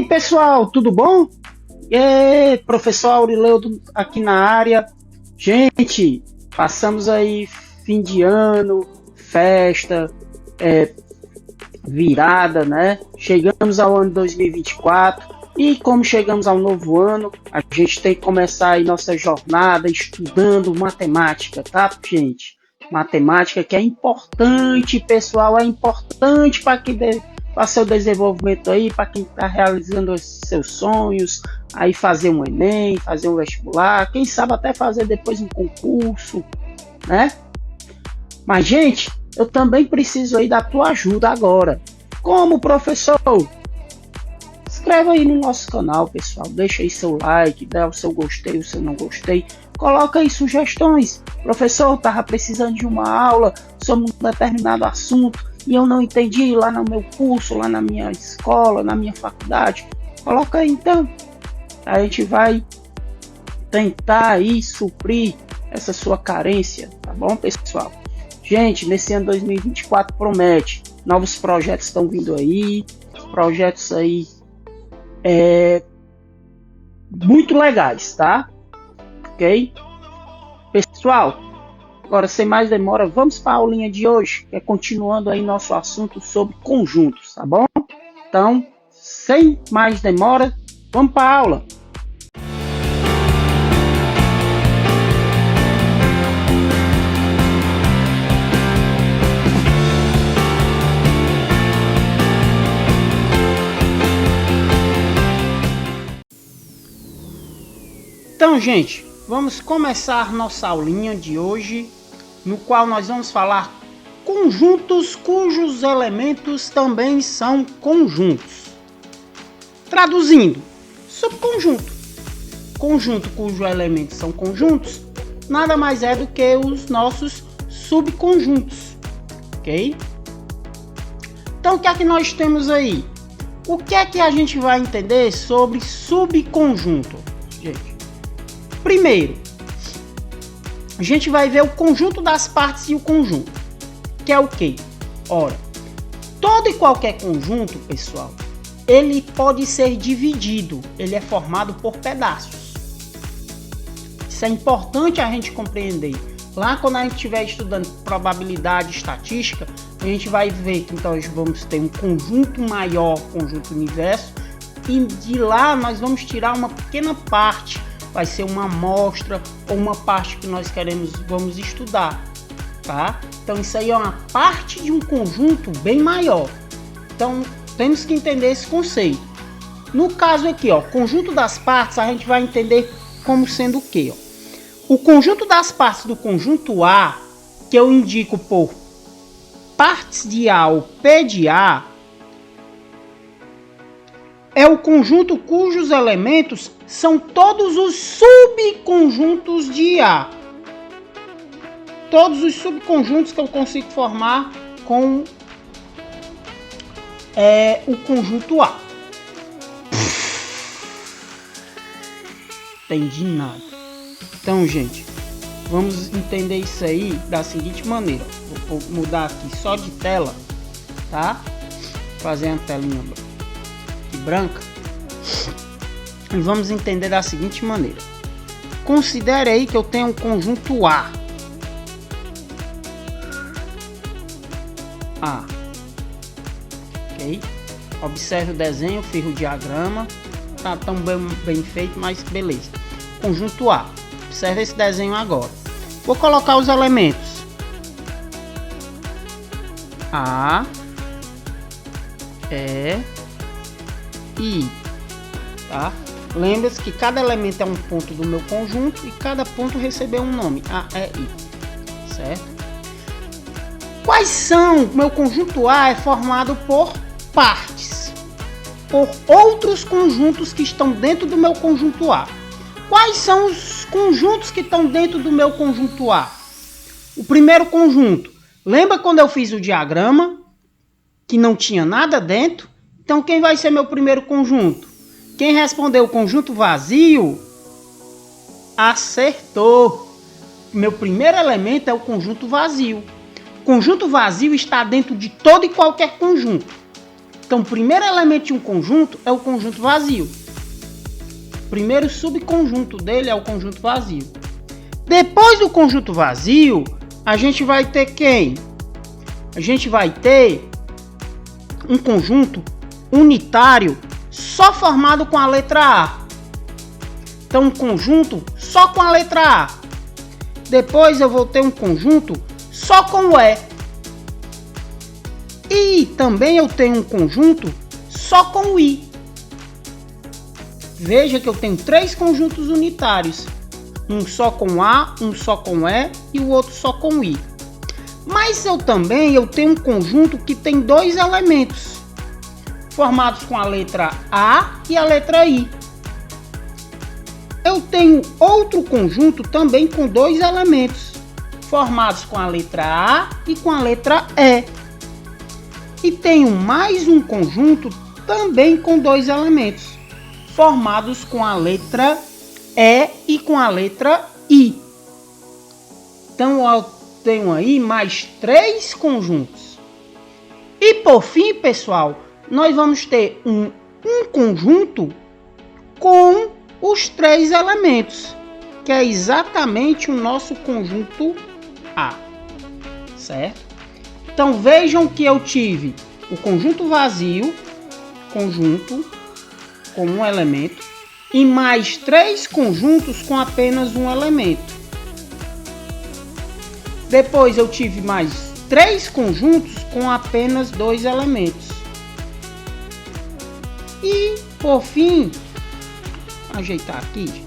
aí, pessoal, tudo bom? Professor Aurileu aqui na área. Gente, passamos aí fim de ano, festa, virada, né? Chegamos ao ano 2024 e como chegamos ao novo ano, a gente tem que começar aí nossa jornada estudando matemática, tá, gente? Matemática que é importante, pessoal, é importante para seu desenvolvimento aí, para quem está realizando os seus sonhos, aí fazer um Enem, fazer um vestibular, quem sabe até fazer depois um concurso, né? Mas, gente, eu também preciso aí da tua ajuda agora. Como, professor? Inscreva aí no nosso canal, pessoal. Deixa aí seu like, dá o seu gostei, o seu não gostei. Coloca aí sugestões. Professor, eu estava precisando de uma aula sobre um determinado assunto e eu não entendi lá no meu curso, lá na minha escola, na minha faculdade. Coloca aí então. A gente vai tentar aí suprir essa sua carência, tá bom, pessoal? Gente, nesse ano 2024 promete. Novos projetos estão vindo aí. Projetos aí muito legais, tá? Ok? Pessoal, agora sem mais demora, vamos para a aulinha de hoje, que é continuando aí nosso assunto sobre conjuntos, tá bom? Então, sem mais demora, vamos para a aula. Então, gente, vamos começar nossa aulinha de hoje, no qual nós vamos falar conjuntos cujos elementos também são conjuntos. Traduzindo, subconjunto. Conjunto cujos elementos são conjuntos, nada mais é do que os nossos subconjuntos, ok? Então, o que é que nós temos aí? O que é que a gente vai entender sobre subconjunto, gente? Primeiro, a gente vai ver o conjunto das partes e o conjunto, que é o quê? Ora, todo e qualquer conjunto, pessoal, ele pode ser dividido, ele é formado por pedaços. Isso é importante a gente compreender. Lá quando a gente estiver estudando probabilidade estatística, a gente vai ver que então nós vamos ter um conjunto maior, conjunto universo, e de lá nós vamos tirar uma pequena parte. Vai ser uma amostra ou uma parte que nós vamos estudar, tá? Então isso aí é uma parte de um conjunto bem maior. Então temos que entender esse conceito. No caso aqui, ó, conjunto das partes, a gente vai entender como sendo o quê? Ó? O conjunto das partes do conjunto A, que eu indico por partes de A ou P de A, é o conjunto cujos elementos são todos os subconjuntos de A. Todos os subconjuntos que eu consigo formar com o conjunto A. Entendi nada. Então, gente, vamos entender isso aí da seguinte maneira. Vou mudar aqui só de tela, tá? Fazer uma telinha branca. E vamos entender da seguinte maneira. Considere aí que eu tenho um conjunto A. Ok? Observe o desenho, fiz o diagrama. Tá tão bem feito, mas beleza. Conjunto A. Observe esse desenho agora. Vou colocar os elementos. A, E, I. Tá? Lembre-se que cada elemento é um ponto do meu conjunto e cada ponto recebeu um nome, A, E, I, certo? Quais são? Meu conjunto A é formado por partes, por outros conjuntos que estão dentro do meu conjunto A. Quais são os conjuntos que estão dentro do meu conjunto A? O primeiro conjunto, lembra quando eu fiz o diagrama, que não tinha nada dentro? Então quem vai ser meu primeiro conjunto? Quem respondeu o conjunto vazio, acertou. Meu primeiro elemento é o conjunto vazio. O conjunto vazio está dentro de todo e qualquer conjunto. Então, o primeiro elemento de um conjunto é o conjunto vazio. O primeiro subconjunto dele é o conjunto vazio. Depois do conjunto vazio, a gente vai ter quem? A gente vai ter um conjunto unitário só formado com a letra A. Então, um conjunto só com a letra A. Depois eu vou ter um conjunto só com o E. E também eu tenho um conjunto só com o I. Veja que eu tenho 3 conjuntos unitários. Um só com A, um só com E e o outro só com I. Mas eu tenho um conjunto que tem 2 elementos, formados com a letra A e a letra I. Eu tenho outro conjunto também com 2 elementos, formados com a letra A e com a letra E. E tenho mais um conjunto também com 2 elementos, formados com a letra E e com a letra I. Então eu tenho aí mais 3 conjuntos. E por fim, pessoal, nós vamos ter um conjunto com os 3 elementos, que é exatamente o nosso conjunto A, certo? Então vejam que eu tive o conjunto vazio, conjunto com um elemento, e mais 3 conjuntos com apenas um elemento. Depois eu tive mais 3 conjuntos com apenas 2 elementos. E por fim, ajeitar aqui, gente.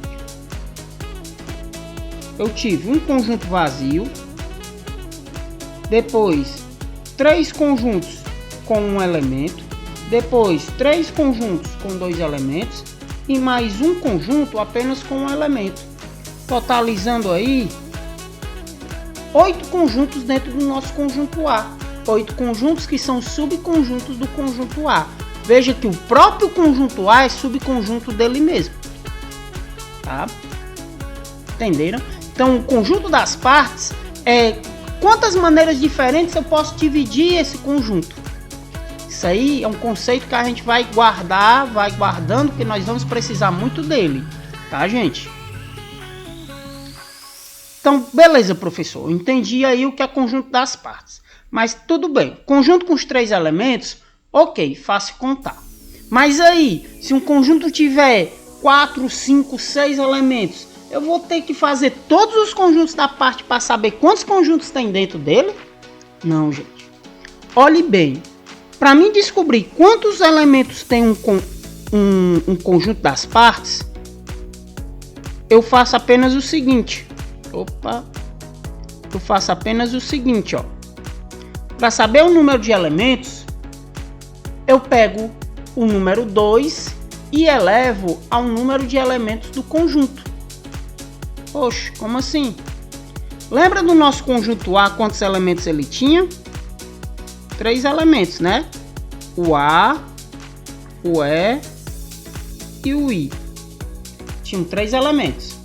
Eu tive um conjunto vazio, depois 3 conjuntos com um elemento, depois 3 conjuntos com 2 elementos e mais um conjunto apenas com um elemento, totalizando aí 8 conjuntos dentro do nosso conjunto A. 8 conjuntos que são subconjuntos do conjunto A. Veja que o próprio conjunto A é subconjunto dele mesmo. Tá? Entenderam? Então, o conjunto das partes é quantas maneiras diferentes eu posso dividir esse conjunto. Isso aí é um conceito que a gente vai guardar, vai guardando, porque nós vamos precisar muito dele, tá, gente? Então, beleza, professor. Eu entendi aí o que é conjunto das partes. Mas tudo bem. Conjunto com os 3 elementos, ok, fácil contar. Mas aí, se um conjunto tiver 4, 5, 6 elementos, eu vou ter que fazer todos os conjuntos da parte para saber quantos conjuntos tem dentro dele? Não, gente. Olhe bem. Para mim descobrir quantos elementos tem um conjunto das partes, eu faço apenas o seguinte. Eu faço apenas o seguinte, ó. Para saber o número de elementos, eu pego o número 2 e elevo ao número de elementos do conjunto. Oxe, como assim? Lembra do nosso conjunto A, quantos elementos ele tinha? 3 elementos, né? O A, o E e o I. Tinham 3 elementos.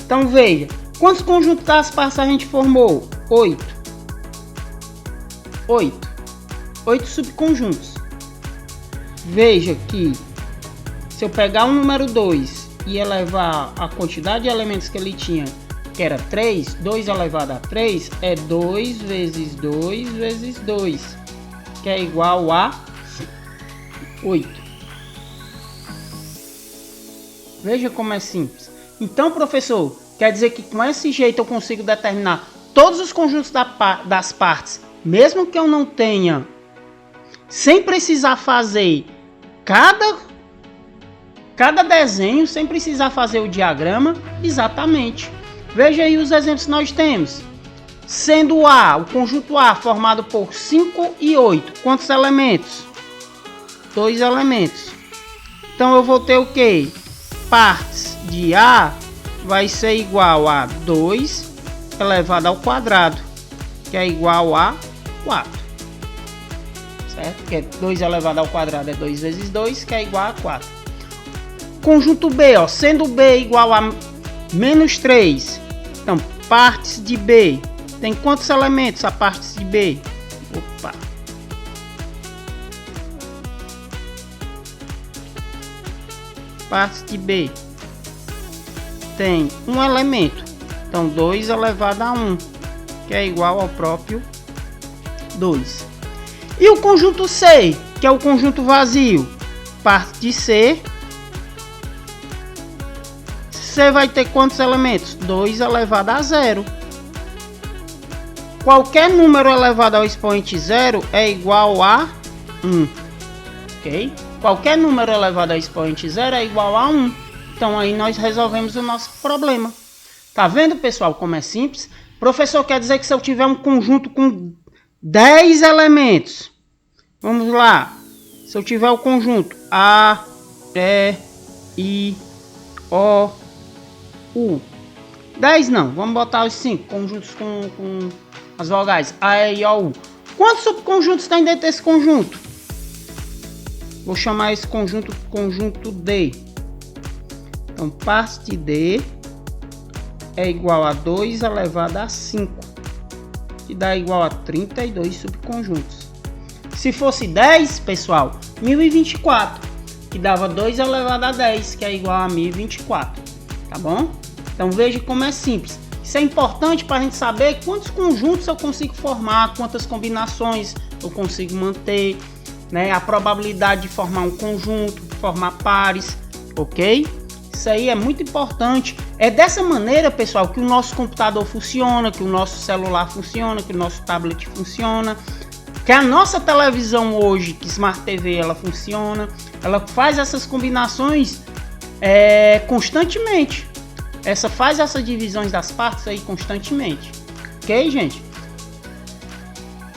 Então veja, quantos conjuntos das partes a gente formou? 8. 8 subconjuntos. Veja que se eu pegar o número 2 e elevar a quantidade de elementos que ele tinha, que era 3, 2 elevado a 3 é 2 vezes 2 vezes 2, que é igual a 8. Veja como é simples. Então, professor, quer dizer que com esse jeito eu consigo determinar todos os conjuntos das partes, mesmo que eu não tenha, sem precisar fazer cada desenho, sem precisar fazer o diagrama? Exatamente. Veja aí os exemplos que nós temos. Sendo A, o conjunto A formado por 5 e 8. Quantos elementos? 2 elementos. Então eu vou ter o quê? Partes de A vai ser igual a 2 elevado ao quadrado, que é igual a 4. Certo? Porque 2 elevado ao quadrado é 2 vezes 2, que é igual a 4. Conjunto B, ó, sendo B igual a menos 3. Então, partes de B. Tem quantos elementos a partes de B? parte B tem um elemento, então 2 elevado a 1, que é igual ao próprio 2. E o conjunto C, que é o conjunto vazio, parte de C. C vai ter quantos elementos? 2 elevado a 0. Qualquer número elevado ao expoente 0 é igual a 1. Ok? Qualquer número elevado ao expoente 0 é igual a 1. Então aí nós resolvemos o nosso problema. Tá vendo, pessoal, como é simples? Professor, quer dizer que se eu tiver um conjunto com 10 elementos, vamos lá. Se eu tiver o conjunto A, E, I, O, U. 10 não, vamos botar os 5 conjuntos com as vogais A, E, I, O, U. Quantos subconjuntos tem dentro desse conjunto? Vou chamar esse conjunto D. Então, parte D é igual a 2 elevado a 5, que dá igual a 32 subconjuntos. Se fosse 10, pessoal, 1024, que dava 2 elevado a 10, que é igual a 1024, tá bom? Então veja como é simples. Isso é importante para a gente saber quantos conjuntos eu consigo formar, quantas combinações eu consigo manter, né? A probabilidade de formar um conjunto, formar pares, ok? Isso aí é muito importante. É dessa maneira, pessoal, que o nosso computador funciona, que o nosso celular funciona, que o nosso tablet funciona, que a nossa televisão hoje, que Smart TV, ela funciona. Ela faz essas combinações constantemente. Faz essas divisões das partes aí constantemente. Ok, gente?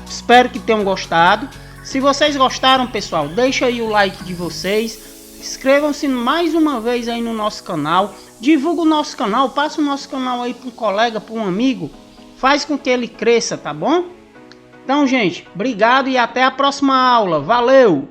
Espero que tenham gostado. Se vocês gostaram, pessoal, deixa aí o like de vocês. Inscrevam-se mais uma vez aí no nosso canal. Divulga o nosso canal, passa o nosso canal aí para um colega, para um amigo. Faz com que ele cresça, tá bom? Então, gente, obrigado e até a próxima aula. Valeu!